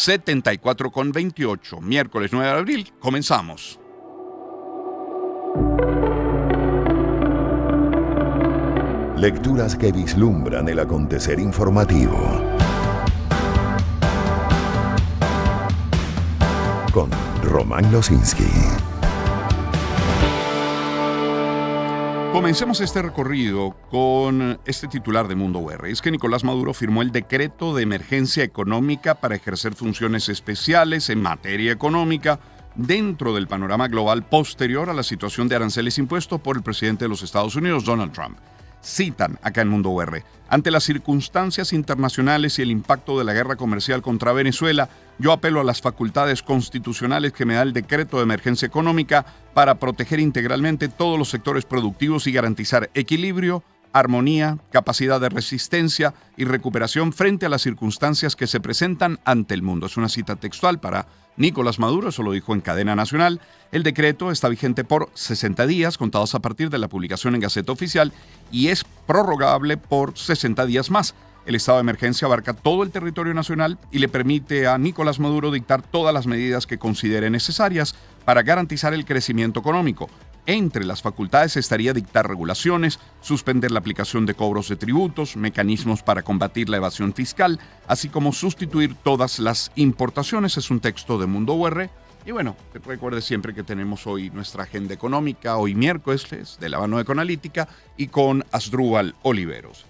74,28. Miércoles 9 de abril, comenzamos. Lecturas que vislumbran el acontecer informativo. Con Román Losinski. Comencemos este recorrido con este titular de Mundo UR. Es que Nicolás Maduro firmó el decreto de emergencia económica para ejercer funciones especiales en materia económica dentro del panorama global posterior a la situación de aranceles impuestos por el presidente de los Estados Unidos, Donald Trump. Citan acá en Mundo UR: ante las circunstancias internacionales y el impacto de la guerra comercial contra Venezuela, yo apelo a las facultades constitucionales que me da el decreto de emergencia económica para proteger integralmente todos los sectores productivos y garantizar equilibrio, armonía, capacidad de resistencia y recuperación frente a las circunstancias que se presentan ante el mundo. Es una cita textual para Nicolás Maduro, eso lo dijo en cadena nacional. El decreto está vigente por 60 días, contados a partir de la publicación en Gaceta Oficial, y es prorrogable por 60 días más. El estado de emergencia abarca todo el territorio nacional y le permite a Nicolás Maduro dictar todas las medidas que considere necesarias para garantizar el crecimiento económico. Entre las facultades estaría dictar regulaciones, suspender la aplicación de cobros de tributos, mecanismos para combatir la evasión fiscal, así como sustituir todas las importaciones. Es un texto de Mundo UR. Y bueno, recuerde siempre que tenemos hoy nuestra agenda económica, hoy miércoles, de la mano de Econalítica y con Asdrúbal Oliveros.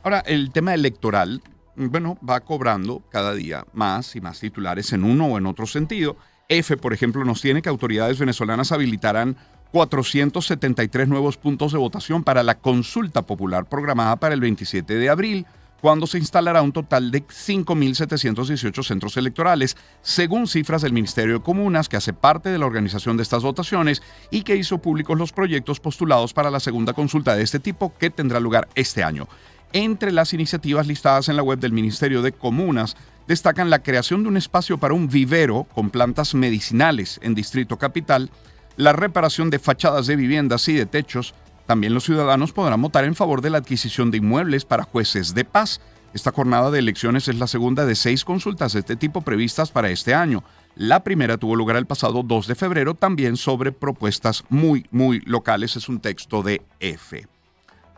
Ahora, el tema electoral, bueno, va cobrando cada día más y más titulares en uno o en otro sentido. EFE, por ejemplo, nos tiene que autoridades venezolanas habilitarán 473 nuevos puntos de votación para la consulta popular programada para el 27 de abril, cuando se instalará un total de 5.718 centros electorales, según cifras del Ministerio de Comunas, que hace parte de la organización de estas votaciones y que hizo públicos los proyectos postulados para la segunda consulta de este tipo que tendrá lugar este año. Entre las iniciativas listadas en la web del Ministerio de Comunas, destacan la creación de un espacio para un vivero con plantas medicinales en Distrito Capital, la reparación de fachadas de viviendas y de techos. También los ciudadanos podrán votar en favor de la adquisición de inmuebles para jueces de paz. Esta jornada de elecciones es la segunda de 6 consultas de este tipo previstas para este año. La primera tuvo lugar el pasado 2 de febrero, también sobre propuestas muy locales. Es un texto de EFE.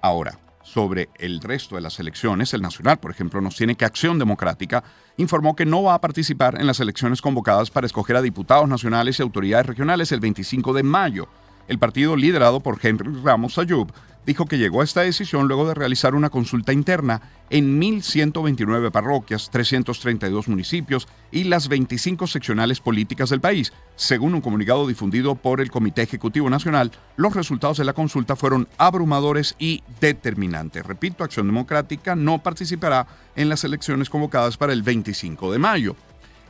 Ahora, sobre el resto de las elecciones, el Nacional, por ejemplo, nos tiene que Acción Democrática informó que no va a participar en las elecciones convocadas para escoger a diputados nacionales y autoridades regionales el 25 de mayo. El partido liderado por Henry Ramos Ayub dijo que llegó a esta decisión luego de realizar una consulta interna en 1.129 parroquias, 332 municipios y las 25 seccionales políticas del país. Según un comunicado difundido por el Comité Ejecutivo Nacional, los resultados de la consulta fueron abrumadores y determinantes. Repito, Acción Democrática no participará en las elecciones convocadas para el 25 de mayo.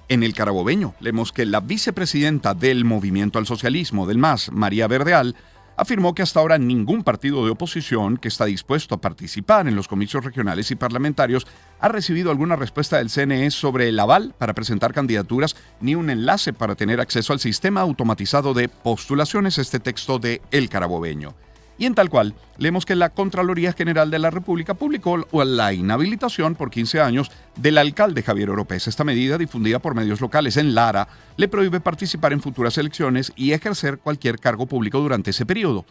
En el Carabobeño, leemos que la vicepresidenta del Movimiento al Socialismo, del MAS, María Verdeal, afirmó que hasta ahora ningún partido de oposición que está dispuesto a participar en los comicios regionales y parlamentarios ha recibido alguna respuesta del CNE sobre el aval para presentar candidaturas ni un enlace para tener acceso al sistema automatizado de postulaciones. Este texto de El Carabobeño. Y en tal cual, leemos que la Contraloría General de la República publicó la inhabilitación por 15 años del alcalde Javier Oropesa. Esta medida, difundida por medios locales en Lara, le prohíbe participar en futuras elecciones y ejercer cualquier cargo público durante ese periodo.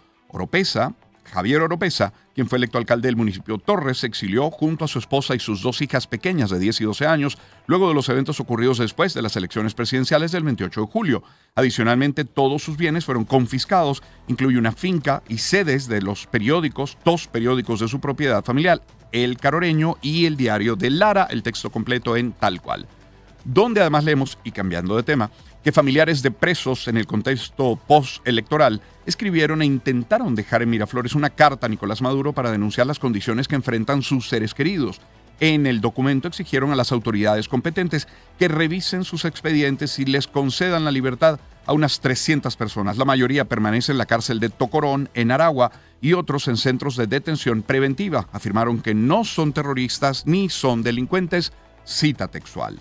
Javier Oropesa, quien fue electo alcalde del municipio Torres, se exilió junto a su esposa y sus 2 hijas pequeñas de 10 y 12 años, luego de los eventos ocurridos después de las elecciones presidenciales del 28 de julio. Adicionalmente, todos sus bienes fueron confiscados, incluye una finca y sedes de los periódicos, 2 periódicos de su propiedad familiar, El Caroreño y El Diario de Lara, el texto completo en Tal Cual. Donde además leemos, y cambiando de tema, que familiares de presos en el contexto postelectoral escribieron e intentaron dejar en Miraflores una carta a Nicolás Maduro para denunciar las condiciones que enfrentan sus seres queridos. En el documento exigieron a las autoridades competentes que revisen sus expedientes y les concedan la libertad a unas 300 personas. La mayoría permanece en la cárcel de Tocorón, en Aragua, y otros en centros de detención preventiva. Afirmaron que no son terroristas ni son delincuentes. Cita textual.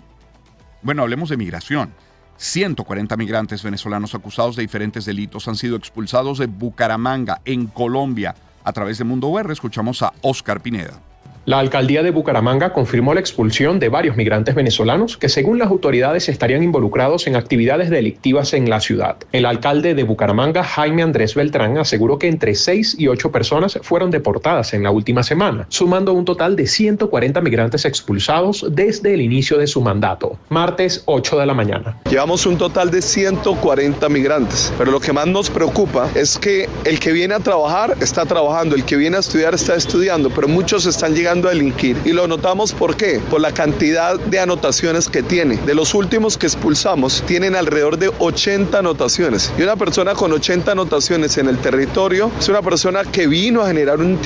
Bueno, hablemos de migración. 140 migrantes venezolanos acusados de diferentes delitos han sido expulsados de Bucaramanga, en Colombia. A través de Mundo UR escuchamos a Oscar Pineda. La alcaldía de Bucaramanga confirmó la expulsión de varios migrantes venezolanos que, según las autoridades, estarían involucrados en actividades delictivas en la ciudad. El alcalde de Bucaramanga, Jaime Andrés Beltrán, aseguró que entre 6 y 8 personas fueron deportadas en la última semana, sumando un total de 140 migrantes expulsados desde el inicio de su mandato. Martes, 8 de la mañana. Llevamos un total de 140 migrantes, pero lo que más nos preocupa es que el que viene a trabajar está trabajando, el que viene a estudiar está estudiando, pero muchos están llegando a delinquir. Y lo notamos ¿por qué? Por la cantidad de anotaciones que tiene. De los últimos que expulsamos, tienen alrededor de 80 anotaciones. Y una persona con 80 anotaciones en el territorio es una persona que vino a generar un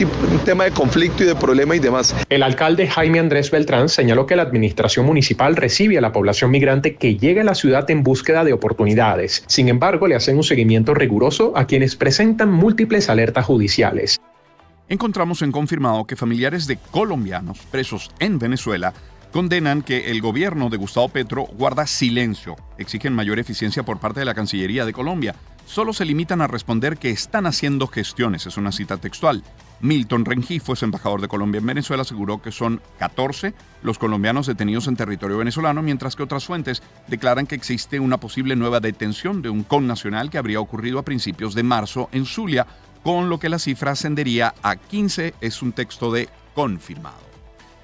tema de conflicto y de problema y demás. El alcalde Jaime Andrés Beltrán señaló que la administración municipal recibe a la población migrante que llega a la ciudad en búsqueda de oportunidades. Sin embargo, le hacen un seguimiento riguroso a quienes presentan múltiples alertas judiciales. Encontramos en confirmado que familiares de colombianos presos en Venezuela condenan que el gobierno de Gustavo Petro guarda silencio. Exigen mayor eficiencia por parte de la Cancillería de Colombia. Solo se limitan a responder que están haciendo gestiones, es una cita textual. Milton Rengifo, es embajador de Colombia en Venezuela, aseguró que son 14 los colombianos detenidos en territorio venezolano, mientras que otras fuentes declaran que existe una posible nueva detención de un connacional que habría ocurrido a principios de marzo en Zulia, con lo que la cifra ascendería a 15, es un texto de confirmado.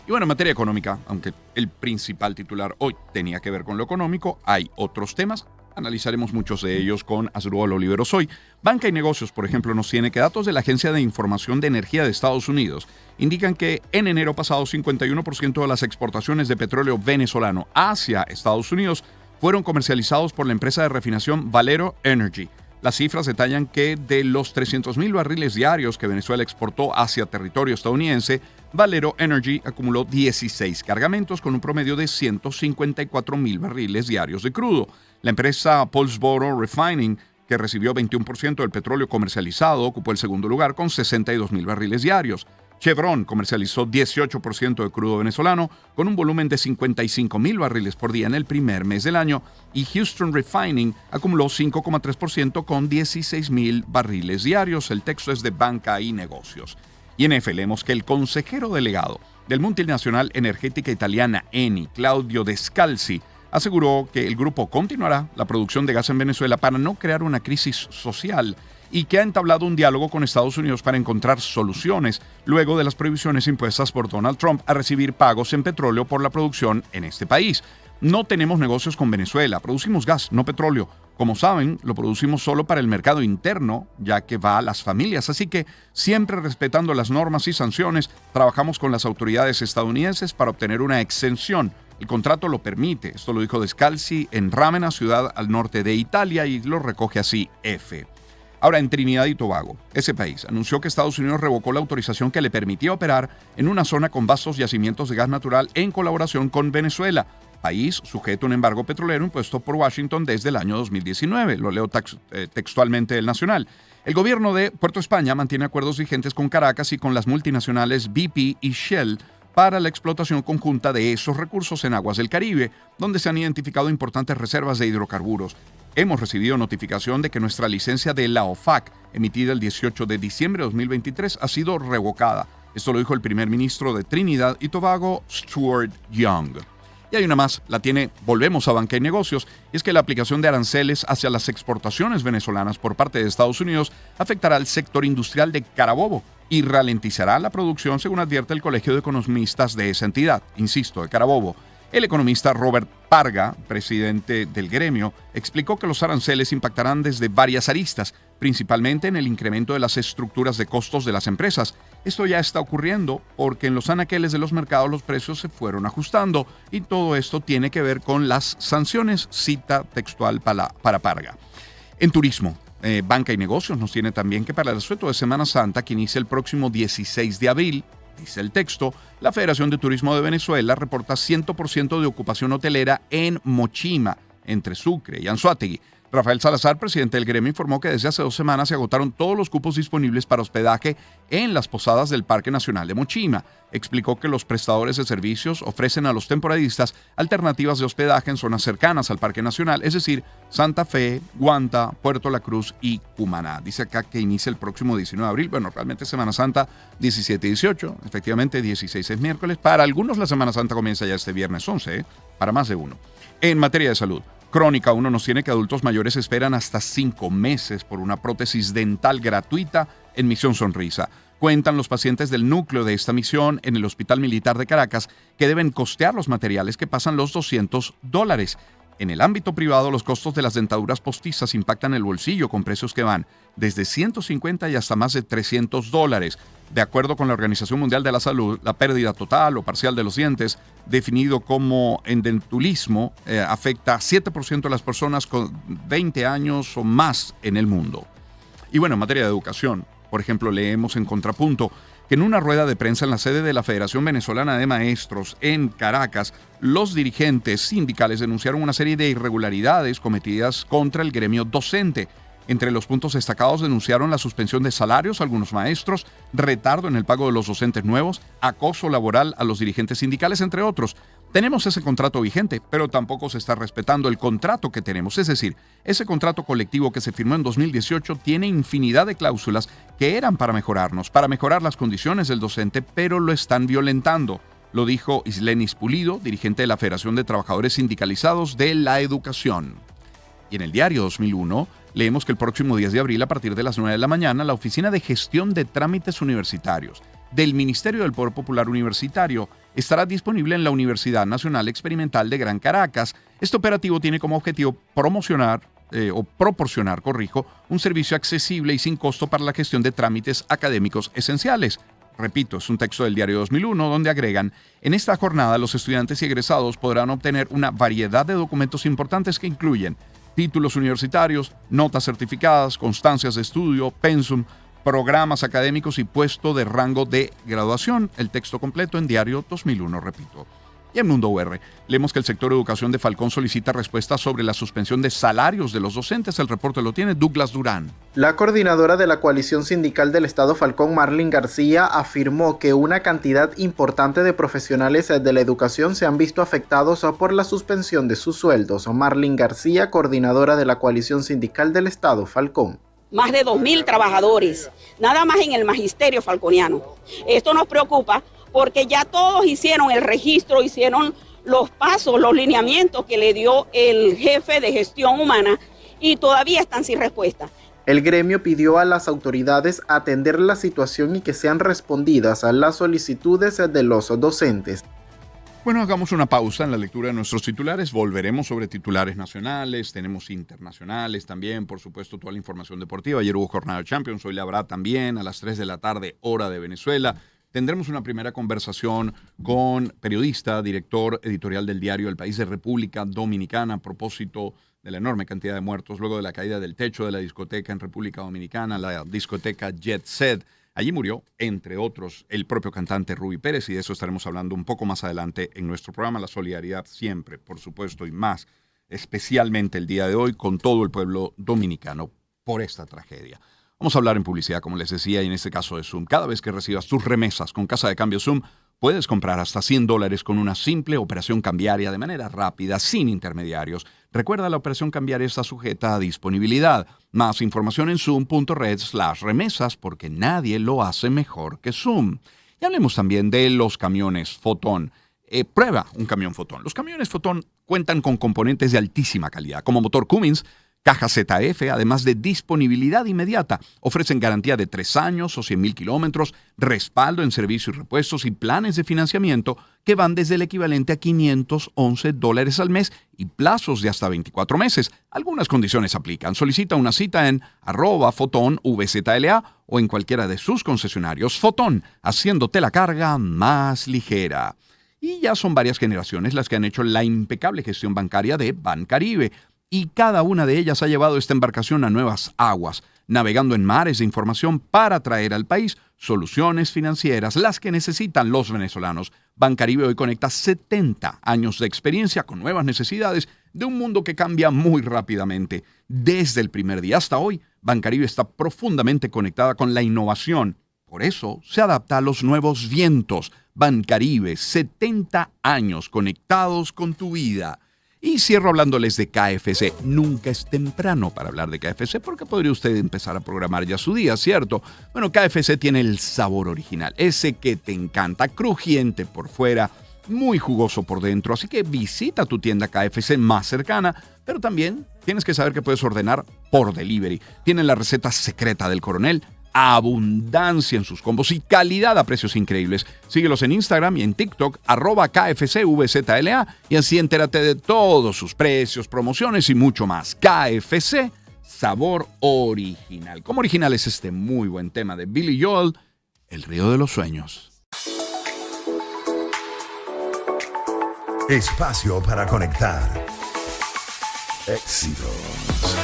Y bueno, en materia económica, aunque el principal titular hoy tenía que ver con lo económico, hay otros temas. Analizaremos muchos de ellos con Asdrúbal Oliveros hoy. Banca y Negocios, por ejemplo, nos tiene que datos de la Agencia de Información de Energía de Estados Unidos indican que en enero pasado 51% de las exportaciones de petróleo venezolano hacia Estados Unidos fueron comercializados por la empresa de refinación Valero Energy. Las cifras detallan que de los 300,000 barriles diarios que Venezuela exportó hacia territorio estadounidense, Valero Energy acumuló 16 cargamentos con un promedio de 154,000 barriles diarios de crudo. La empresa Paulsboro Refining, que recibió 21% del petróleo comercializado, ocupó el segundo lugar con 62,000 barriles diarios. Chevron comercializó 18% de crudo venezolano con un volumen de 55,000 barriles por día en el primer mes del año, y Houston Refining acumuló 5,3% con 16,000 barriles diarios. El texto es de Banca y Negocios. Y en F leemos que el consejero delegado del multinacional energética italiana Eni, Claudio Descalzi, aseguró que el grupo continuará la producción de gas en Venezuela para no crear una crisis social y que ha entablado un diálogo con Estados Unidos para encontrar soluciones luego de las prohibiciones impuestas por Donald Trump a recibir pagos en petróleo por la producción en este país. No tenemos negocios con Venezuela, producimos gas, no petróleo. Como saben, lo producimos solo para el mercado interno, ya que va a las familias. Así que, siempre respetando las normas y sanciones, trabajamos con las autoridades estadounidenses para obtener una exención. El contrato lo permite. Esto lo dijo Descalzi en Ravenna, ciudad al norte de Italia, y lo recoge así F. Ahora, en Trinidad y Tobago, ese país anunció que Estados Unidos revocó la autorización que le permitía operar en una zona con vastos yacimientos de gas natural en colaboración con Venezuela, país sujeto a un embargo petrolero impuesto por Washington desde el año 2019. Lo leo textualmente del Nacional. El gobierno de Puerto España mantiene acuerdos vigentes con Caracas y con las multinacionales BP y Shell para la explotación conjunta de esos recursos en aguas del Caribe, donde se han identificado importantes reservas de hidrocarburos. Hemos recibido notificación de que nuestra licencia de la OFAC, emitida el 18 de diciembre de 2023, ha sido revocada. Esto lo dijo el primer ministro de Trinidad y Tobago, Stuart Young. Y hay una más, la tiene, volvemos a Banca y Negocios, y es que la aplicación de aranceles hacia las exportaciones venezolanas por parte de Estados Unidos afectará al sector industrial de Carabobo y ralentizará la producción, según advierte el Colegio de Economistas de esa entidad, insisto, de Carabobo. El economista Robert Parga, presidente del gremio, explicó que los aranceles impactarán desde varias aristas, principalmente en el incremento de las estructuras de costos de las empresas. Esto ya está ocurriendo porque en los anaqueles de los mercados los precios se fueron ajustando y todo esto tiene que ver con las sanciones, cita textual para Parga. En turismo, Banca y Negocios nos tiene también que para el asueto de Semana Santa, que inicia el próximo 16 de abril, dice el texto, la Federación de Turismo de Venezuela reporta 100% de ocupación hotelera en Mochima, entre Sucre y Anzoátegui. Rafael Salazar, presidente del gremio, informó que desde hace 2 semanas se agotaron todos los cupos disponibles para hospedaje en las posadas del Parque Nacional de Mochima. Explicó que los prestadores de servicios ofrecen a los temporadistas alternativas de hospedaje en zonas cercanas al Parque Nacional, es decir, Santa Fe, Guanta, Puerto La Cruz y Cumaná. Dice acá que inicia el próximo 19 de abril. Bueno, realmente Semana Santa 17 y 18, efectivamente 16 es miércoles. Para algunos la Semana Santa comienza ya este viernes 11, para más de uno. En materia de salud, Crónica 1 nos tiene que adultos mayores esperan hasta 5 meses por una prótesis dental gratuita en Misión Sonrisa. Cuentan los pacientes del núcleo de esta misión en el Hospital Militar de Caracas que deben costear los materiales que pasan los $200. En el ámbito privado, los costos de las dentaduras postizas impactan el bolsillo con precios que van desde 150 y hasta más de $300. De acuerdo con la Organización Mundial de la Salud, la pérdida total o parcial de los dientes, definido como endentulismo, afecta a 7% de las personas con 20 años o más en el mundo. Y bueno, en materia de educación, por ejemplo, leemos en Contrapunto que en una rueda de prensa en la sede de la Federación Venezolana de Maestros en Caracas, los dirigentes sindicales denunciaron una serie de irregularidades cometidas contra el gremio docente. Entre los puntos destacados denunciaron la suspensión de salarios a algunos maestros, retardo en el pago de los docentes nuevos, acoso laboral a los dirigentes sindicales, entre otros. Tenemos ese contrato vigente, pero tampoco se está respetando el contrato que tenemos. Es decir, ese contrato colectivo que se firmó en 2018 tiene infinidad de cláusulas que eran para mejorarnos, para mejorar las condiciones del docente, pero lo están violentando. Lo dijo Islenis Pulido, dirigente de la Federación de Trabajadores Sindicalizados de la Educación. Y en el diario 2001 leemos que el próximo 10 de abril, a partir de las 9 de la mañana, la Oficina de Gestión de Trámites Universitarios del Ministerio del Poder Popular Universitario estará disponible en la Universidad Nacional Experimental de Gran Caracas. Este operativo tiene como objetivo proporcionar un servicio accesible y sin costo para la gestión de trámites académicos esenciales. Repito, es un texto del diario 2001 donde agregan: en esta jornada los estudiantes y egresados podrán obtener una variedad de documentos importantes que incluyen títulos universitarios, notas certificadas, constancias de estudio, pensum, programas académicos y puesto de rango de graduación. El texto completo en diario 2001, repito. Y en Mundo UR, leemos que el sector educación de Falcón solicita respuestas sobre la suspensión de salarios de los docentes. El reporte lo tiene Douglas Durán. La coordinadora de la coalición sindical del Estado Falcón, Marlene García, afirmó que una cantidad importante de profesionales de la educación se han visto afectados por la suspensión de sus sueldos. Marlene García, coordinadora de la coalición sindical del Estado Falcón. Más de 2.000 trabajadores, nada más en el magisterio falconiano. Esto nos preocupa porque ya todos hicieron el registro, hicieron los pasos, los lineamientos que le dio el jefe de gestión humana y todavía están sin respuesta. El gremio pidió a las autoridades atender la situación y que sean respondidas a las solicitudes de los docentes. Bueno, hagamos una pausa en la lectura de nuestros titulares. Volveremos sobre titulares nacionales, tenemos internacionales también, por supuesto, toda la información deportiva. Ayer hubo jornada de Champions, hoy la habrá también a las 3 de la tarde, hora de Venezuela. Tendremos una primera conversación con periodista, director editorial del diario El País de República Dominicana, a propósito de la enorme cantidad de muertos luego de la caída del techo de la discoteca en República Dominicana, la discoteca Jet Set. Allí murió, entre otros, el propio cantante Rubí Pérez, y de eso estaremos hablando un poco más adelante en nuestro programa. La solidaridad siempre, por supuesto, y más especialmente el día de hoy, con todo el pueblo dominicano por esta tragedia. Vamos a hablar en publicidad, como les decía, y en este caso de Zoom. Cada vez que recibas tus remesas con Casa de Cambio Zoom, puedes comprar hasta $100 con una simple operación cambiaria de manera rápida, sin intermediarios. Recuerda, la operación cambiaria está sujeta a disponibilidad. Más información en zoom.red/remesas, porque nadie lo hace mejor que Zoom. Y hablemos también de los camiones Fotón. Prueba un camión Fotón. Los camiones Fotón cuentan con componentes de altísima calidad, como motor Cummins, caja ZF, además de disponibilidad inmediata. Ofrecen garantía de 3 años o 100,000 kilómetros, respaldo en servicio y repuestos y planes de financiamiento que van desde el equivalente a $511 al mes y plazos de hasta 24 meses. Algunas condiciones aplican. Solicita una cita en @FotónVZLA o en cualquiera de sus concesionarios. Fotón, haciéndote la carga más ligera. Y ya son varias generaciones las que han hecho la impecable gestión bancaria de Bancaribe. Y cada una de ellas ha llevado esta embarcación a nuevas aguas, navegando en mares de información para traer al país soluciones financieras, las que necesitan los venezolanos. Bancaribe hoy conecta 70 años de experiencia con nuevas necesidades de un mundo que cambia muy rápidamente. Desde el primer día hasta hoy, Bancaribe está profundamente conectada con la innovación. Por eso se adapta a los nuevos vientos. Bancaribe, 70 años conectados con tu vida. Y cierro hablándoles de KFC. Nunca es temprano para hablar de KFC porque podría usted empezar a programar ya su día, ¿cierto? Bueno, KFC tiene el sabor original, ese que te encanta, crujiente por fuera, muy jugoso por dentro. Así que visita tu tienda KFC más cercana, pero también tienes que saber que puedes ordenar por delivery. Tienen la receta secreta del coronel, abundancia en sus combos y calidad a precios increíbles. Síguelos en Instagram y en TikTok, @KFCVZLA, y así entérate de todos sus precios, promociones y mucho más. KFC, sabor original. Como original es este muy buen tema de Billy Joel, El río de los sueños. Espacio para conectar. Éxitos.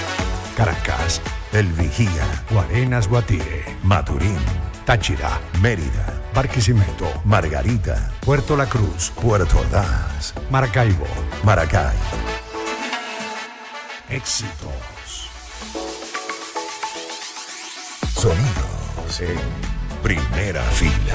Caracas, El Vigía, Guarenas, Guatire, Maturín, Táchira, Mérida, Barquisimeto, Margarita, Puerto La Cruz, Puerto Ordaz, Maracaibo. Maracay. Éxitos. Sonidos en primera fila.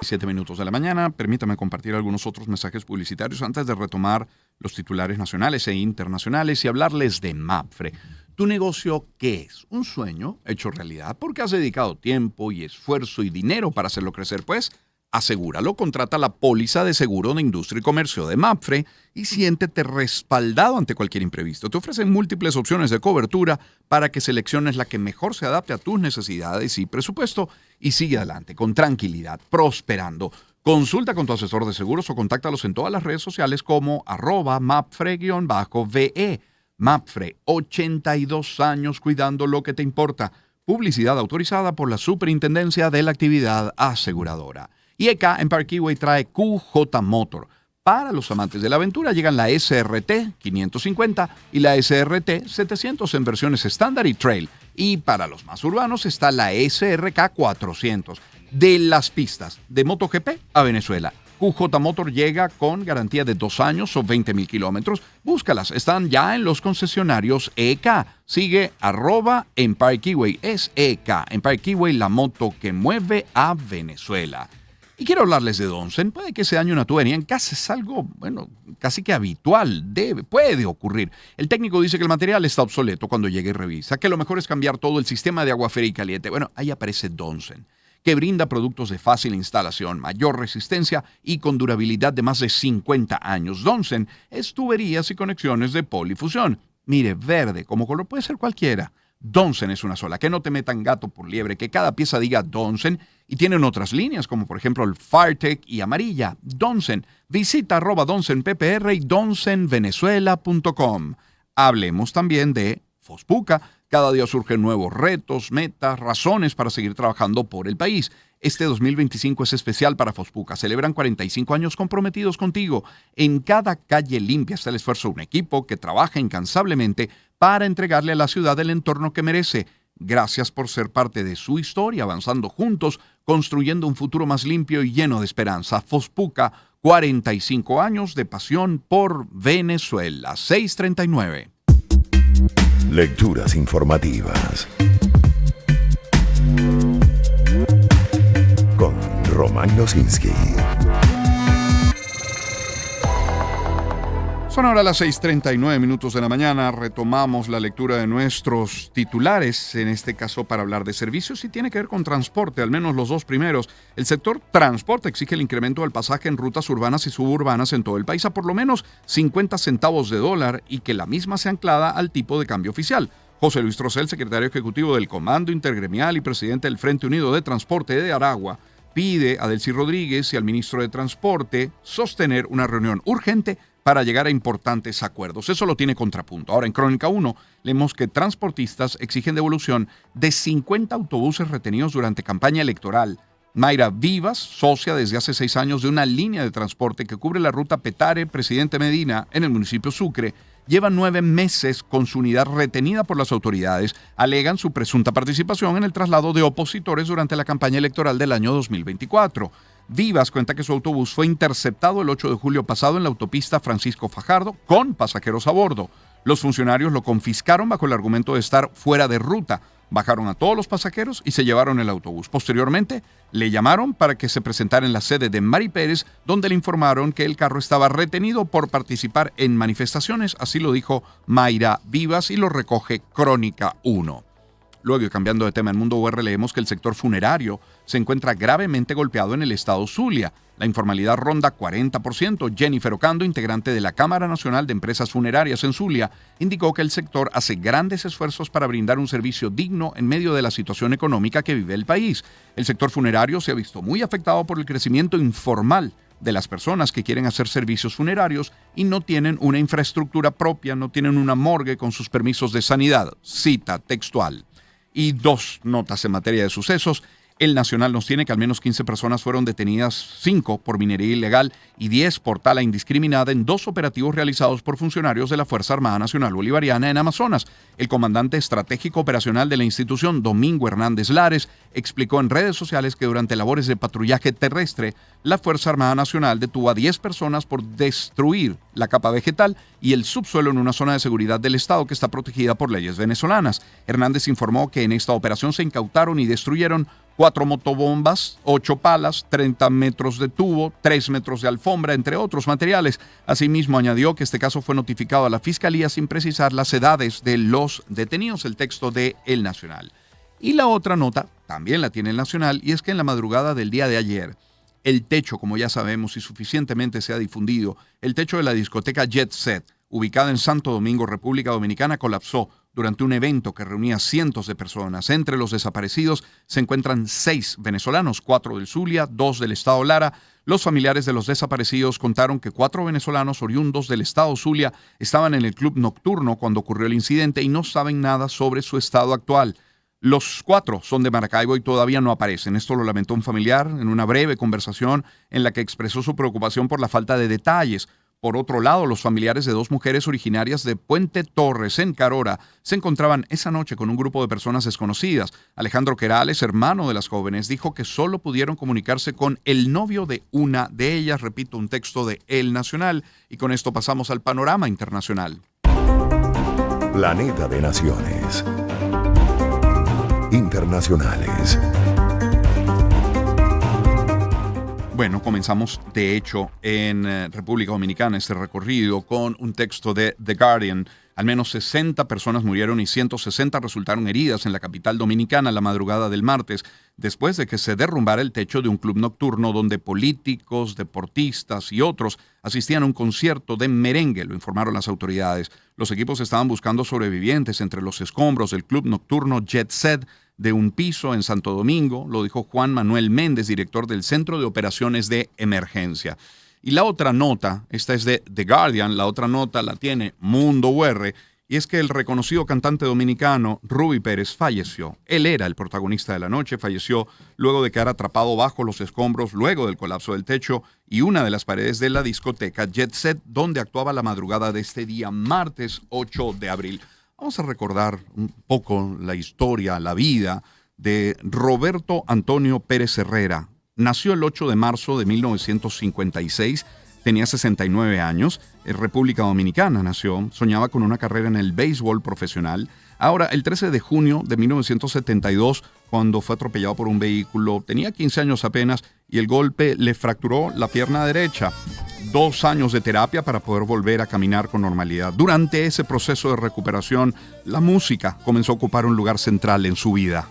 7 minutos de la mañana. Permítame compartir algunos otros mensajes publicitarios antes de retomar los titulares nacionales e internacionales y hablarles de MAPFRE. ¿Tu negocio qué es? ¿Un sueño hecho realidad? Porque has dedicado tiempo y esfuerzo y dinero para hacerlo crecer, pues asegúralo, contrata la póliza de seguro de industria y comercio de MAPFRE y siéntete respaldado ante cualquier imprevisto. Te ofrecen múltiples opciones de cobertura para que selecciones la que mejor se adapte a tus necesidades y presupuesto y sigue adelante con tranquilidad, prosperando. Consulta con tu asesor de seguros o contáctalos en todas las redes sociales como @MAPFRE-VE. MAPFRE, 82 años cuidando lo que te importa. Publicidad autorizada por la Superintendencia de la Actividad Aseguradora. Y ECA en Parkway trae QJ Motor. Para los amantes de la aventura llegan la SRT 550 y la SRT 700 en versiones estándar y trail. Y para los más urbanos está la SRK 400. De las pistas de MotoGP a Venezuela. QJ Motor llega con garantía de 2 años o 20,000 kilómetros. Búscalas, están ya en los concesionarios EK. Sigue @Empire Keyway. Es EK, Empire Keyway, la moto que mueve a Venezuela. Y quiero hablarles de Donsen. Puede que ese daño una tubería en casa es algo, casi que habitual. Puede ocurrir. El técnico dice que el material está obsoleto cuando llegue y revisa, que lo mejor es cambiar todo el sistema de agua fría y caliente. Bueno, ahí aparece Donsen, que brinda productos de fácil instalación, mayor resistencia y con durabilidad de más de 50 años. Donsen es tuberías y conexiones de polifusión. Mire, verde, como color puede ser cualquiera. Donsen es una sola, que no te metan gato por liebre, que cada pieza diga Donsen, y tienen otras líneas como por ejemplo el Firetech y amarilla. Donsen, visita @DonsenPPR y donsenvenezuela.com. Hablemos también de Fospuca. Cada día surgen nuevos retos, metas, razones para seguir trabajando por el país. Este 2025 es especial para Fospuca. Celebran 45 años comprometidos contigo. En cada calle limpia está el esfuerzo de un equipo que trabaja incansablemente para entregarle a la ciudad el entorno que merece. Gracias por ser parte de su historia, avanzando juntos, construyendo un futuro más limpio y lleno de esperanza. Fospuca, 45 años de pasión por Venezuela. 639. Lecturas informativas con Román Losinski. Son ahora las 6:39 minutos de la mañana. Retomamos la lectura de nuestros titulares, en este caso para hablar de servicios y tiene que ver con transporte, al menos los dos primeros. El sector transporte exige el incremento del pasaje en rutas urbanas y suburbanas en todo el país a por lo menos 50 centavos de dólar y que la misma sea anclada al tipo de cambio oficial. José Luis Trocel, secretario ejecutivo del Comando Intergremial y presidente del Frente Unido de Transporte de Aragua, pide a Delcy Rodríguez y al ministro de Transporte sostener una reunión urgente para llegar a importantes acuerdos. Eso lo tiene Contrapunto. Ahora, en Crónica 1, leemos que transportistas exigen devolución de 50 autobuses retenidos durante campaña electoral. Mayra Vivas, socia desde hace 6 años de una línea de transporte que cubre la ruta Petare-Presidente Medina en el municipio Sucre, lleva 9 meses con su unidad retenida por las autoridades. Alegan su presunta participación en el traslado de opositores durante la campaña electoral del año 2024. Vivas cuenta que su autobús fue interceptado el 8 de julio pasado en la autopista Francisco Fajardo con pasajeros a bordo. Los funcionarios lo confiscaron bajo el argumento de estar fuera de ruta. Bajaron a todos los pasajeros y se llevaron el autobús. Posteriormente, le llamaron para que se presentara en la sede de Mari Pérez, donde le informaron que el carro estaba retenido por participar en manifestaciones. Así lo dijo Mayra Vivas y lo recoge Crónica 1. Luego, cambiando de tema, en Mundo UR leemos que el sector funerario se encuentra gravemente golpeado en el estado Zulia. La informalidad ronda 40%. Jennifer Ocando, integrante de la Cámara Nacional de Empresas Funerarias en Zulia, indicó que el sector hace grandes esfuerzos para brindar un servicio digno en medio de la situación económica que vive el país. El sector funerario se ha visto muy afectado por el crecimiento informal de las personas que quieren hacer servicios funerarios y no tienen una infraestructura propia, no tienen una morgue con sus permisos de sanidad. Cita textual. Y 2 notas en materia de sucesos. El Nacional nos tiene que al menos 15 personas fueron detenidas, 5 por minería ilegal y 10 por tala indiscriminada en 2 operativos realizados por funcionarios de la Fuerza Armada Nacional Bolivariana en Amazonas. El comandante estratégico operacional de la institución, Domingo Hernández Lares, explicó en redes sociales que durante labores de patrullaje terrestre, la Fuerza Armada Nacional detuvo a 10 personas por destruir la capa vegetal y el subsuelo en una zona de seguridad del Estado que está protegida por leyes venezolanas. Hernández informó que en esta operación se incautaron y destruyeron 4 motobombas, 8 palas, 30 metros de tubo, 3 metros de alfombra, entre otros materiales. Asimismo, añadió que este caso fue notificado a la Fiscalía sin precisar las edades de los detenidos, el texto de El Nacional. Y la otra nota, también la tiene El Nacional, y es que en la madrugada del día de ayer, el techo, como ya sabemos y suficientemente se ha difundido, el techo de la discoteca Jet Set, ubicada en Santo Domingo, República Dominicana, colapsó durante un evento que reunía cientos de personas. Entre los desaparecidos se encuentran 6 venezolanos, 4 del Zulia, 2 del estado Lara. Los familiares de los desaparecidos contaron que 4 venezolanos oriundos del estado Zulia estaban en el club nocturno cuando ocurrió el incidente y no saben nada sobre su estado actual. Los 4 son de Maracaibo y todavía no aparecen. Esto lo lamentó un familiar en una breve conversación en la que expresó su preocupación por la falta de detalles. Por otro lado, los familiares de 2 mujeres originarias de Puente Torres, en Carora, se encontraban esa noche con un grupo de personas desconocidas. Alejandro Querales, hermano de las jóvenes, dijo que solo pudieron comunicarse con el novio de una de ellas. Repito, un texto de El Nacional. Y con esto pasamos al panorama internacional. Planeta de Naciones. Internacionales. Bueno, comenzamos de hecho en República Dominicana este recorrido con un texto de The Guardian. Al menos 60 personas murieron y 160 resultaron heridas en la capital dominicana la madrugada del martes, después de que se derrumbara el techo de un club nocturno donde políticos, deportistas y otros asistían a un concierto de merengue, lo informaron las autoridades. Los equipos estaban buscando sobrevivientes entre los escombros del club nocturno Jet Set de un piso en Santo Domingo, lo dijo Juan Manuel Méndez, director del Centro de Operaciones de Emergencia. Y la otra nota, esta es de The Guardian, la otra nota la tiene Mundo UR, y es que el reconocido cantante dominicano Ruby Pérez falleció. Él era el protagonista de la noche, falleció luego de quedar atrapado bajo los escombros, luego del colapso del techo y una de las paredes de la discoteca Jet Set, donde actuaba la madrugada de este día, martes 8 de abril. Vamos a recordar un poco la historia, la vida de Roberto Antonio Pérez Herrera. Nació el 8 de marzo de 1956, tenía 69 años, en República Dominicana nació, soñaba con una carrera en el béisbol profesional. Ahora, el 13 de junio de 1972, cuando fue atropellado por un vehículo, tenía 15 años apenas y el golpe le fracturó la pierna derecha. 2 años de terapia para poder volver a caminar con normalidad. Durante ese proceso de recuperación, la música comenzó a ocupar un lugar central en su vida.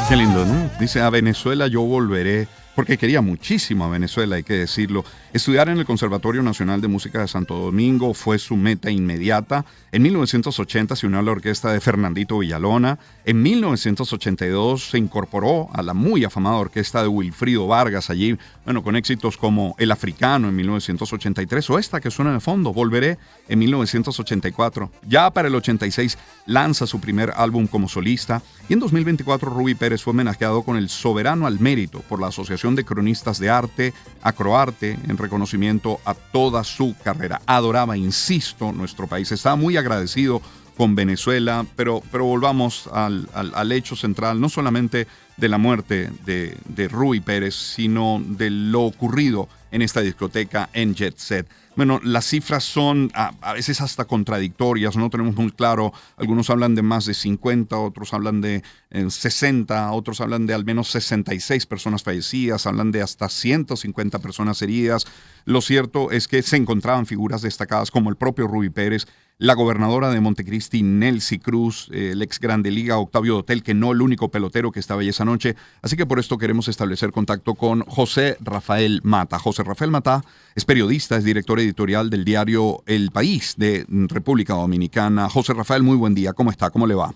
Qué lindo, ¿no? Dice, a Venezuela yo volveré, porque quería muchísimo a Venezuela, hay que decirlo. Estudiar en el Conservatorio Nacional de Música de Santo Domingo fue su meta inmediata. En 1980 se unió a la orquesta de Fernandito Villalona. En 1982 se incorporó a la muy afamada orquesta de Wilfrido Vargas allí, bueno, con éxitos como El Africano en 1983 o esta que suena de fondo, Volveré, en 1984. Ya para el 86 lanza su primer álbum como solista y en 2024 Ruby Pérez fue homenajeado con el Soberano al Mérito por la Asociación de Cronistas de Arte, Acroarte, en reconocimiento a toda su carrera. Adoraba, insisto, nuestro país. Estaba muy agradecido con Venezuela, pero volvamos al hecho central, no solamente de la muerte de Ruby Pérez, sino de lo ocurrido en esta discoteca en Jet Set. Bueno, las cifras son a veces hasta contradictorias, no tenemos muy claro. Algunos hablan de más de 50, otros hablan de 60, otros hablan de al menos 66 personas fallecidas, hablan de hasta 150 personas heridas. Lo cierto es que se encontraban figuras destacadas como el propio Ruby Pérez, la gobernadora de Montecristi, Nelcy Cruz, el ex Grande Liga, Octavio Dotel, que no el único pelotero que estaba ahí esa noche. Así que por esto queremos establecer contacto con José Rafael Mata. José Rafael Mata es periodista, es director editorial del diario El País de República Dominicana. José Rafael, muy buen día. ¿Cómo está? ¿Cómo le va?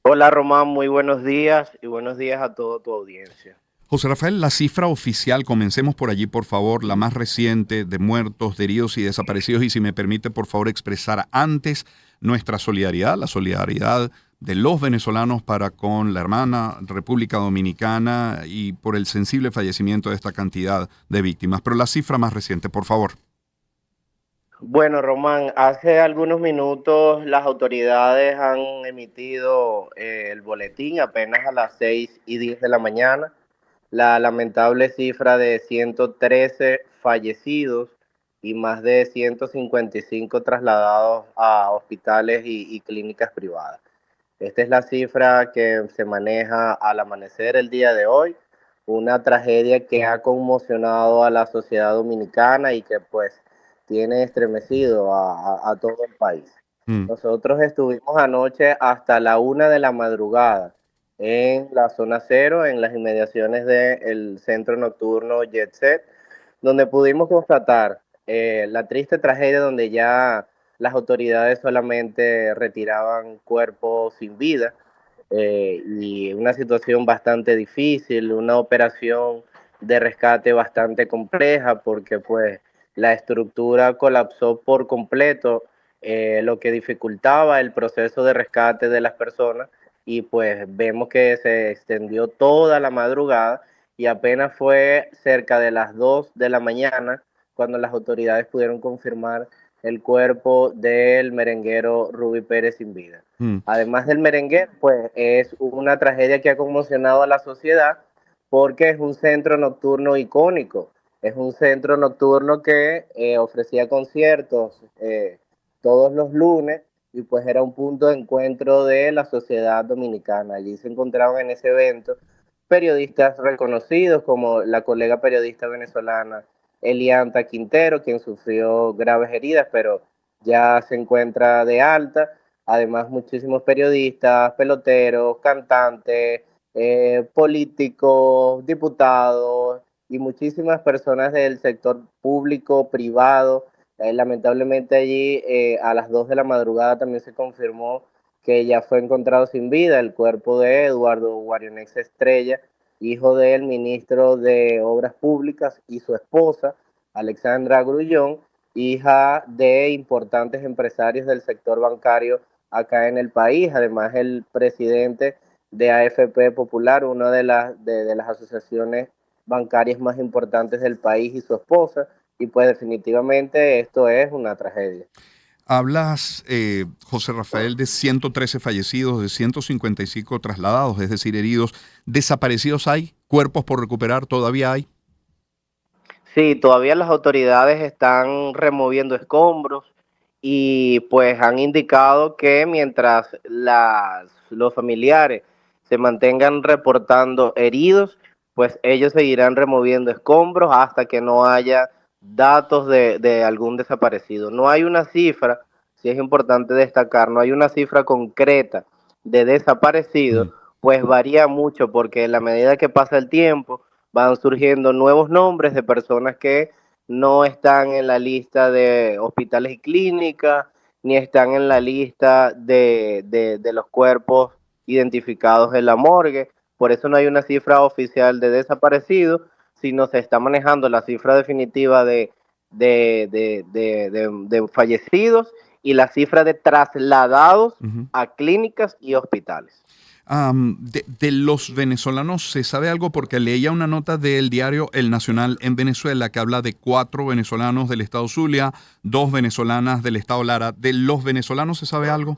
Hola Román, muy buenos días y buenos días a toda tu audiencia. José Rafael, la cifra oficial, comencemos por allí, por favor, la más reciente de muertos, de heridos y desaparecidos, y si me permite, por favor, expresar antes nuestra solidaridad, la solidaridad de los venezolanos para con la hermana República Dominicana y por el sensible fallecimiento de esta cantidad de víctimas. Pero la cifra más reciente, por favor. Bueno, Román, hace algunos minutos las autoridades han emitido el boletín apenas a las 6:10 de la mañana. La lamentable cifra de 113 fallecidos y más de 155 trasladados a hospitales y clínicas privadas. Esta es la cifra que se maneja al amanecer el día de hoy, una tragedia que ha conmocionado a la sociedad dominicana y que pues tiene estremecido a todo el país. Nosotros estuvimos anoche hasta la 1 de la madrugada en la zona cero, en las inmediaciones del centro nocturno Jet Set, donde pudimos constatar la triste tragedia donde ya las autoridades solamente retiraban cuerpos sin vida y una situación bastante difícil, una operación de rescate bastante compleja porque pues la estructura colapsó por completo, lo que dificultaba el proceso de rescate de las personas y pues vemos que se extendió toda la madrugada y apenas fue cerca de las 2 de la mañana cuando las autoridades pudieron confirmar el cuerpo del merenguero Ruby Pérez sin vida. Además del merenguero, pues es una tragedia que ha conmocionado a la sociedad porque es un centro nocturno icónico, es un centro nocturno que ofrecía conciertos todos los lunes y pues era un punto de encuentro de la sociedad dominicana. Allí se encontraban en ese evento periodistas reconocidos como la colega periodista venezolana Elianta Quintero, quien sufrió graves heridas, pero ya se encuentra de alta. Además, muchísimos periodistas, peloteros, cantantes, políticos, diputados y muchísimas personas del sector público, privado. Lamentablemente allí a las 2 de la madrugada también se confirmó que ya fue encontrado sin vida el cuerpo de Eduardo Guarionex Estrella, hijo del ministro de Obras Públicas, y su esposa, Alexandra Grullón, hija de importantes empresarios del sector bancario acá en el país. Además, el presidente de AFP Popular, una de las asociaciones bancarias más importantes del país, y su esposa. Y pues definitivamente esto es una tragedia. Hablas, José Rafael, de 113 fallecidos, de 155 trasladados, es decir, heridos. ¿Desaparecidos hay? ¿Cuerpos por recuperar todavía hay? Sí, todavía las autoridades están removiendo escombros y pues han indicado que mientras los familiares se mantengan reportando heridos, pues ellos seguirán removiendo escombros hasta que no haya datos de algún desaparecido. No hay una cifra, sí es importante destacar, no hay una cifra concreta de desaparecidos, pues varía mucho porque en la medida que pasa el tiempo van surgiendo nuevos nombres de personas que no están en la lista de hospitales y clínicas, ni están en la lista de los cuerpos identificados en la morgue. Por eso no hay una cifra oficial de desaparecidos, sino se está manejando la cifra definitiva de fallecidos y la cifra de trasladados a clínicas y hospitales. De los venezolanos, ¿se sabe algo? Porque leía una nota del diario El Nacional en Venezuela que habla de 4 venezolanos del estado Zulia, 2 venezolanas del estado Lara. ¿De los venezolanos se sabe algo?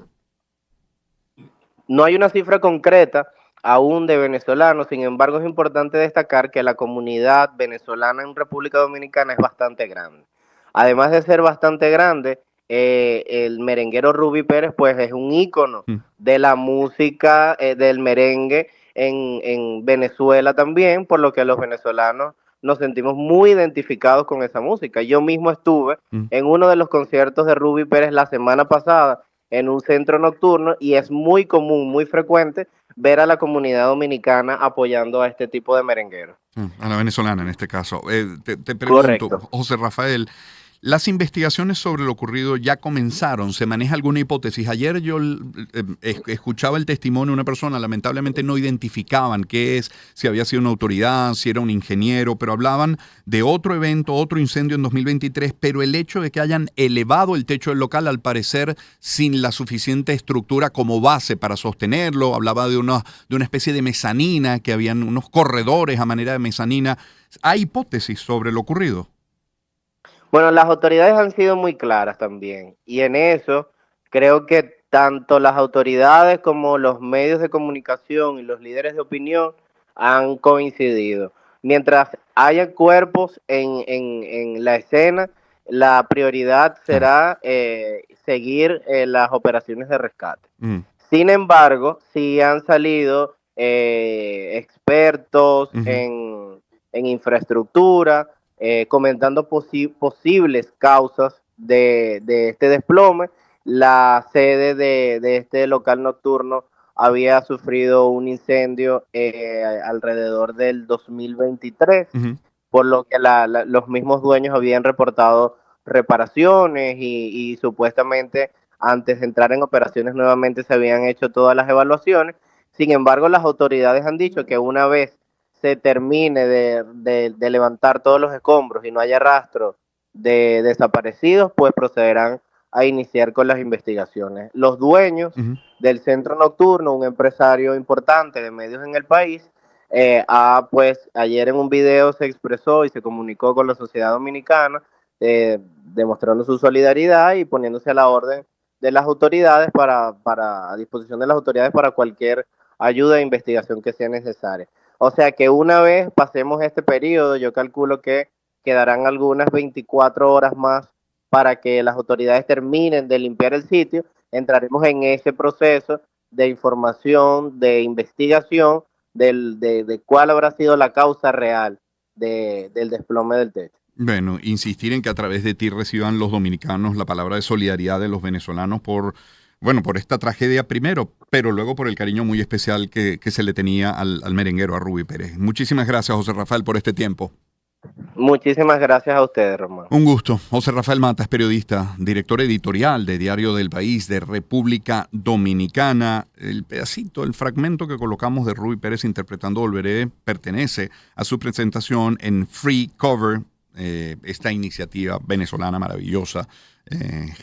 No hay una cifra concreta aún de venezolanos, sin embargo es importante destacar que la comunidad venezolana en República Dominicana es bastante grande. Además de ser bastante grande, el merenguero Ruby Pérez pues es un ícono de la música del merengue en Venezuela también, por lo que los venezolanos nos sentimos muy identificados con esa música. Yo mismo estuve en uno de los conciertos de Ruby Pérez la semana pasada en un centro nocturno y es muy común, muy frecuente ver a la comunidad dominicana apoyando a este tipo de merengueros. A la venezolana en este caso. Te pregunto, correcto. José Rafael, las investigaciones sobre lo ocurrido ya comenzaron. ¿Se maneja alguna hipótesis? Ayer yo escuchaba el testimonio de una persona, lamentablemente no identificaban qué es, si había sido una autoridad, si era un ingeniero, pero hablaban de otro evento, otro incendio en 2023, pero el hecho de que hayan elevado el techo del local, al parecer sin la suficiente estructura como base para sostenerlo, hablaba de una especie de mezanina, que habían unos corredores a manera de mezanina. ¿Hay hipótesis sobre lo ocurrido? Bueno, las autoridades han sido muy claras también, y en eso creo que tanto las autoridades como los medios de comunicación y los líderes de opinión han coincidido. Mientras haya cuerpos en la escena, la prioridad será seguir las operaciones de rescate. Sin embargo, sí han salido expertos en infraestructura, comentando posibles causas de este desplome. La sede de este local nocturno había sufrido un incendio alrededor del 2023, por lo que los mismos dueños habían reportado reparaciones y supuestamente antes de entrar en operaciones nuevamente se habían hecho todas las evaluaciones. Sin embargo, las autoridades han dicho que una vez se termine de levantar todos los escombros y no haya rastro de desaparecidos, pues procederán a iniciar con las investigaciones. Los dueños del centro nocturno, un empresario importante de medios en el país, pues ayer en un video se expresó y se comunicó con la sociedad dominicana, demostrando su solidaridad y poniéndose a la orden de las autoridades a disposición de las autoridades para cualquier ayuda e investigación que sea necesaria. O sea que una vez pasemos este periodo, yo calculo que quedarán algunas 24 horas más para que las autoridades terminen de limpiar el sitio. Entraremos en ese proceso de información, de investigación, de cuál habrá sido la causa real del desplome del techo. Bueno, insistir en que a través de ti reciban los dominicanos la palabra de solidaridad de los venezolanos por esta tragedia primero, pero luego por el cariño muy especial que se le tenía al merenguero, a Rubí Pérez. Muchísimas gracias, José Rafael, por este tiempo. Muchísimas gracias a ustedes, Román. Un gusto. José Rafael Mata es periodista, director editorial de Diario del País de República Dominicana. El pedacito, el fragmento que colocamos de Rubí Pérez interpretando Volveré pertenece a su presentación en Free Cover, esta iniciativa venezolana maravillosa,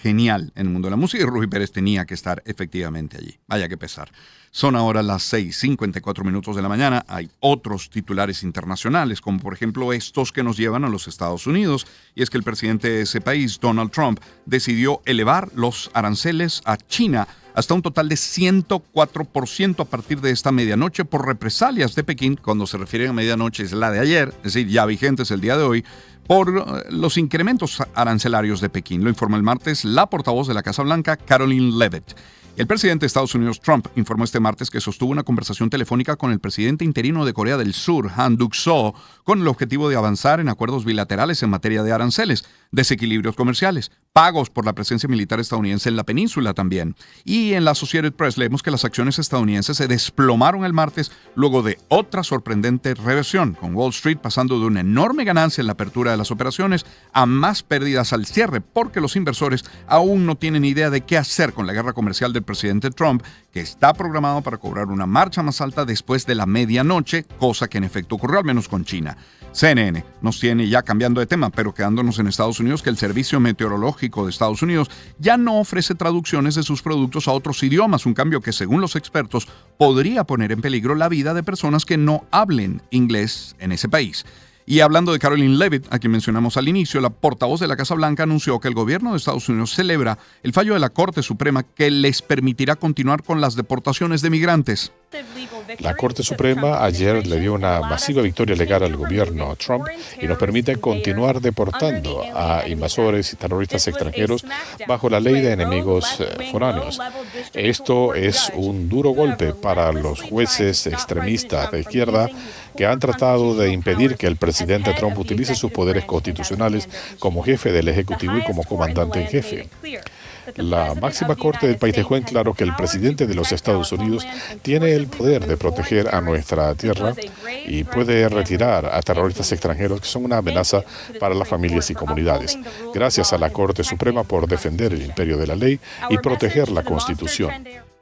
genial en el mundo de la música, y Rubí Pérez tenía que estar efectivamente allí. Vaya que pesar. Son ahora las 6:54 de la mañana. Hay otros titulares internacionales, como por ejemplo estos que nos llevan a los Estados Unidos, y es que el presidente de ese país, Donald Trump, decidió elevar los aranceles a China hasta un total de 104% a partir de esta medianoche por represalias de Pekín. Cuando se refieren a medianoche es la de ayer, es decir, ya vigentes el día de hoy, por los incrementos arancelarios de Pekín. Lo informó el martes la portavoz de la Casa Blanca, Karoline Leavitt. El presidente de Estados Unidos, Trump, informó este martes que sostuvo una conversación telefónica con el presidente interino de Corea del Sur, Han Duck-soo, con el objetivo de avanzar en acuerdos bilaterales en materia de aranceles, desequilibrios comerciales, pagos por la presencia militar estadounidense en la península también. Y en la Associated Press leemos que las acciones estadounidenses se desplomaron el martes luego de otra sorprendente reversión, con Wall Street pasando de una enorme ganancia en la apertura de las operaciones a más pérdidas al cierre, porque los inversores aún no tienen idea de qué hacer con la guerra comercial del presidente Trump, que está programado para cobrar una marcha más alta después de la medianoche, cosa que en efecto ocurrió, al menos con China. CNN nos tiene, ya cambiando de tema, pero quedándonos en Estados Unidos, que el Servicio Meteorológico de Estados Unidos ya no ofrece traducciones de sus productos a otros idiomas, un cambio que, según los expertos, podría poner en peligro la vida de personas que no hablen inglés en ese país. Y hablando de Karoline Leavitt, a quien mencionamos al inicio, la portavoz de la Casa Blanca anunció que el gobierno de Estados Unidos celebra el fallo de la Corte Suprema que les permitirá continuar con las deportaciones de migrantes. La Corte Suprema ayer le dio una masiva victoria legal al gobierno Trump y nos permite continuar deportando a invasores y terroristas extranjeros bajo la ley de enemigos foráneos. Esto es un duro golpe para los jueces extremistas de izquierda que han tratado de impedir que el presidente Trump utilice sus poderes constitucionales como jefe del Ejecutivo y como comandante en jefe. La máxima corte del país dejó en claro que el presidente de los Estados Unidos tiene el poder de proteger a nuestra tierra y puede retirar a terroristas extranjeros que son una amenaza para las familias y comunidades. Gracias a la Corte Suprema por defender el imperio de la ley y proteger la Constitución.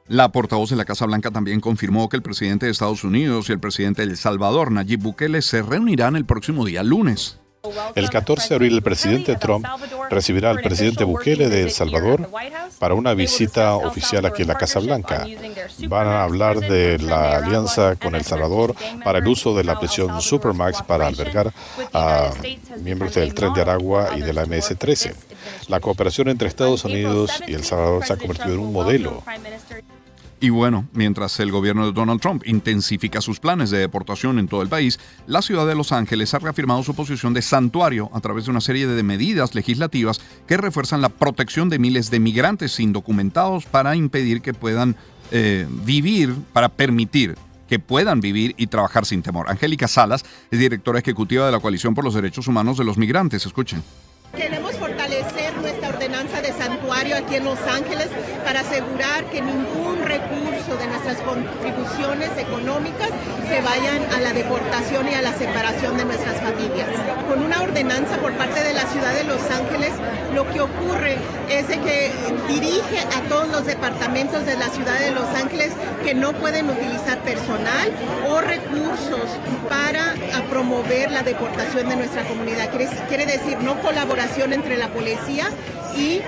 La portavoz de la Casa Blanca también confirmó que el presidente de Estados Unidos y el presidente de El Salvador, Nayib Bukele, se reunirán el próximo día lunes. El 14 de abril, el presidente Trump recibirá al presidente Bukele de El Salvador para una visita oficial aquí en la Casa Blanca. Van a hablar de la alianza con El Salvador para el uso de la prisión Supermax para albergar a miembros del Tren de Aragua y de la MS-13. La cooperación entre Estados Unidos y El Salvador se ha convertido en un modelo. Y bueno, mientras el gobierno de Donald Trump intensifica sus planes de deportación en todo el país, la ciudad de Los Ángeles ha reafirmado su posición de santuario a través de una serie de medidas legislativas que refuerzan la protección de miles de migrantes indocumentados para impedir que puedan permitir que puedan vivir y trabajar sin temor. Angélica Salas es directora ejecutiva de la Coalición por los Derechos Humanos de los Migrantes. Escuchen. Queremos fortalecer nuestra ordenanza de santuario aquí en Los Ángeles para asegurar que ningún recurso de nuestras contribuciones económicas se vayan a la deportación y a la separación de nuestras familias. Con una ordenanza por parte de la ciudad de Los Ángeles, lo que ocurre es de que dirige a todos los departamentos de la ciudad de Los Ángeles que no pueden utilizar personal o recursos para promover la deportación de nuestra comunidad. Quiere decir no colaboración entre la policía y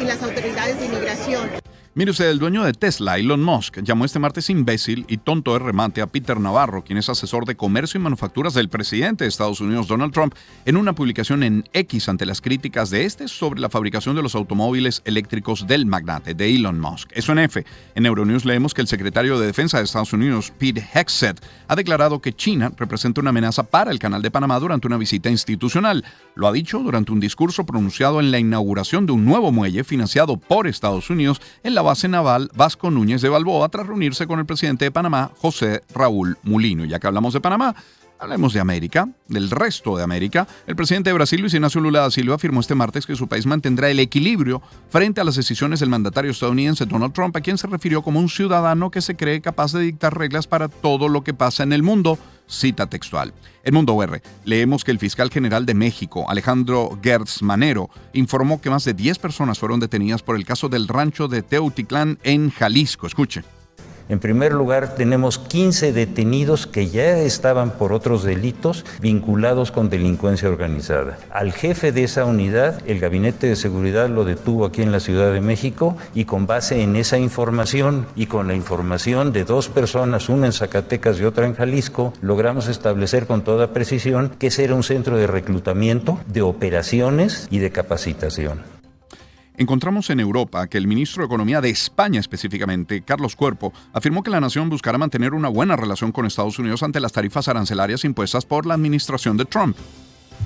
las autoridades de inmigración. Mire usted, el dueño de Tesla, Elon Musk, llamó este martes imbécil y tonto de remate a Peter Navarro, quien es asesor de comercio y manufacturas del presidente de Estados Unidos, Donald Trump, en una publicación en X ante las críticas de este sobre la fabricación de los automóviles eléctricos del magnate, de Elon Musk. Eso en F. En Euronews leemos que el secretario de Defensa de Estados Unidos, Pete Hegseth, ha declarado que China representa una amenaza para el Canal de Panamá durante una visita institucional. Lo ha dicho durante un discurso pronunciado en la inauguración de un nuevo muelle financiado por Estados Unidos en la base naval Vasco Núñez de Balboa tras reunirse con el presidente de Panamá, José Raúl Mulino. Ya que hablamos de Panamá, hablemos de América, del resto de América. El presidente de Brasil, Luis Ignacio Lula da Silva, afirmó este martes que su país mantendrá el equilibrio frente a las decisiones del mandatario estadounidense Donald Trump, a quien se refirió como un ciudadano que se cree capaz de dictar reglas para todo lo que pasa en el mundo. Cita textual. En Mundo UR, leemos que el fiscal general de México, Alejandro Gertz Manero, informó que más de 10 personas fueron detenidas por el caso del rancho de Teotitlán en Jalisco. Escuche. En primer lugar, tenemos 15 detenidos que ya estaban por otros delitos vinculados con delincuencia organizada. Al jefe de esa unidad, el Gabinete de Seguridad lo detuvo aquí en la Ciudad de México y con base en esa información y con la información de 2 personas, una en Zacatecas y otra en Jalisco, logramos establecer con toda precisión que ese era un centro de reclutamiento, de operaciones y de capacitación. Encontramos en Europa que el ministro de Economía de España específicamente, Carlos Cuerpo, afirmó que la nación buscará mantener una buena relación con Estados Unidos ante las tarifas arancelarias impuestas por la administración de Trump.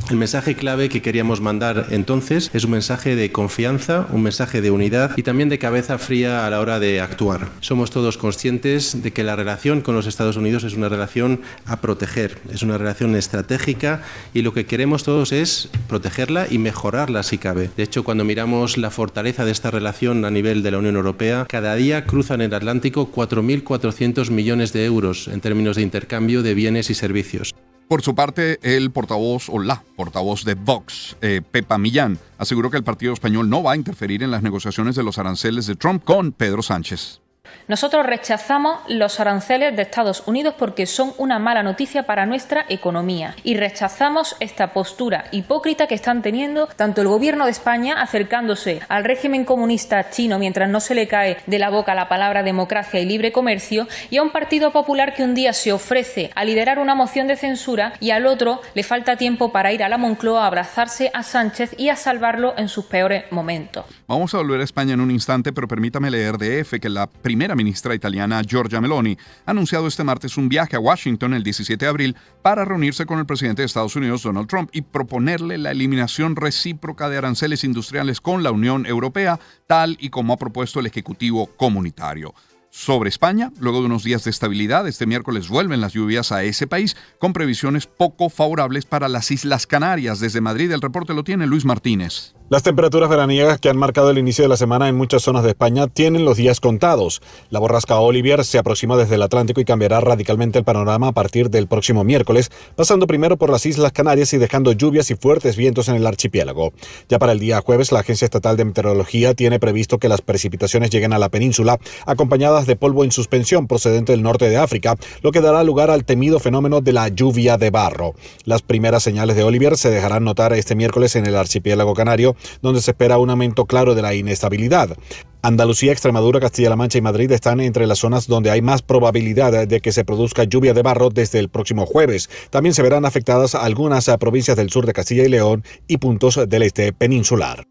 El mensaje clave que queríamos mandar entonces es un mensaje de confianza, un mensaje de unidad y también de cabeza fría a la hora de actuar. Somos todos conscientes de que la relación con los Estados Unidos es una relación a proteger, es una relación estratégica y lo que queremos todos es protegerla y mejorarla si cabe. De hecho, cuando miramos la fortaleza de esta relación a nivel de la Unión Europea, cada día cruzan el Atlántico 4.400 millones de euros en términos de intercambio de bienes y servicios. Por su parte, el portavoz o la portavoz de Vox, Pepa Millán, aseguró que el partido español no va a interferir en las negociaciones de los aranceles de Trump con Pedro Sánchez. Nosotros rechazamos los aranceles de Estados Unidos porque son una mala noticia para nuestra economía y rechazamos esta postura hipócrita que están teniendo tanto el gobierno de España acercándose al régimen comunista chino mientras no se le cae de la boca la palabra democracia y libre comercio y a un Partido Popular que un día se ofrece a liderar una moción de censura y al otro le falta tiempo para ir a la Moncloa a abrazarse a Sánchez y a salvarlo en sus peores momentos. Vamos a volver a España en un instante, pero permítame leer de EFE que la primera ministra italiana Giorgia Meloni ha anunciado este martes un viaje a Washington el 17 de abril para reunirse con el presidente de Estados Unidos, Donald Trump, y proponerle la eliminación recíproca de aranceles industriales con la Unión Europea, tal y como ha propuesto el Ejecutivo Comunitario. Sobre España, luego de unos días de estabilidad, este miércoles vuelven las lluvias a ese país con previsiones poco favorables para las Islas Canarias. Desde Madrid, el reporte lo tiene Luis Martínez. Las temperaturas veraniegas que han marcado el inicio de la semana en muchas zonas de España tienen los días contados. La borrasca Olivier se aproxima desde el Atlántico y cambiará radicalmente el panorama a partir del próximo miércoles, pasando primero por las Islas Canarias y dejando lluvias y fuertes vientos en el archipiélago. Ya para el día jueves, la Agencia Estatal de Meteorología tiene previsto que las precipitaciones lleguen a la península acompañadas de polvo en suspensión procedente del norte de África, lo que dará lugar al temido fenómeno de la lluvia de barro. Las primeras señales de Olivier se dejarán notar este miércoles en el archipiélago canario, donde se espera un aumento claro de la inestabilidad. Andalucía, Extremadura, Castilla-La Mancha y Madrid están entre las zonas donde hay más probabilidad de que se produzca lluvia de barro desde el próximo jueves. También se verán afectadas algunas provincias del sur de Castilla y León y puntos del este peninsular.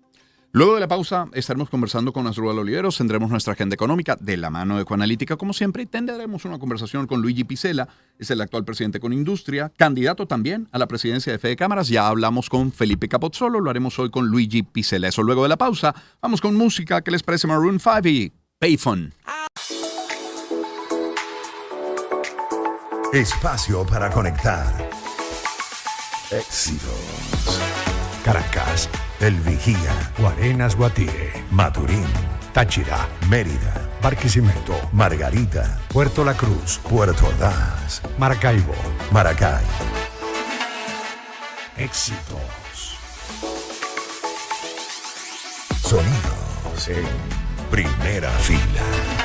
Luego de la pausa estaremos conversando con Asdrúbal Oliveros, tendremos nuestra agenda económica de la mano de Ecoanalítica como siempre y tendremos una conversación con Luigi Picella, es el actual presidente con Industria, candidato también a la presidencia de Fede Cámaras. Ya hablamos con Felipe Capozzolo, lo haremos hoy con Luigi Picella. Eso luego de la pausa. Vamos con música. ¿Qué les parece Maroon 5 y Payphone? Espacio para conectar. Éxitos. Caracas, El Vigía, Guarenas, Guatire, Maturín, Táchira, Mérida, Barquisimeto, Margarita, Puerto La Cruz, Puerto Ordaz, Maracaibo. Maracay. Éxitos. Sonidos en primera fila.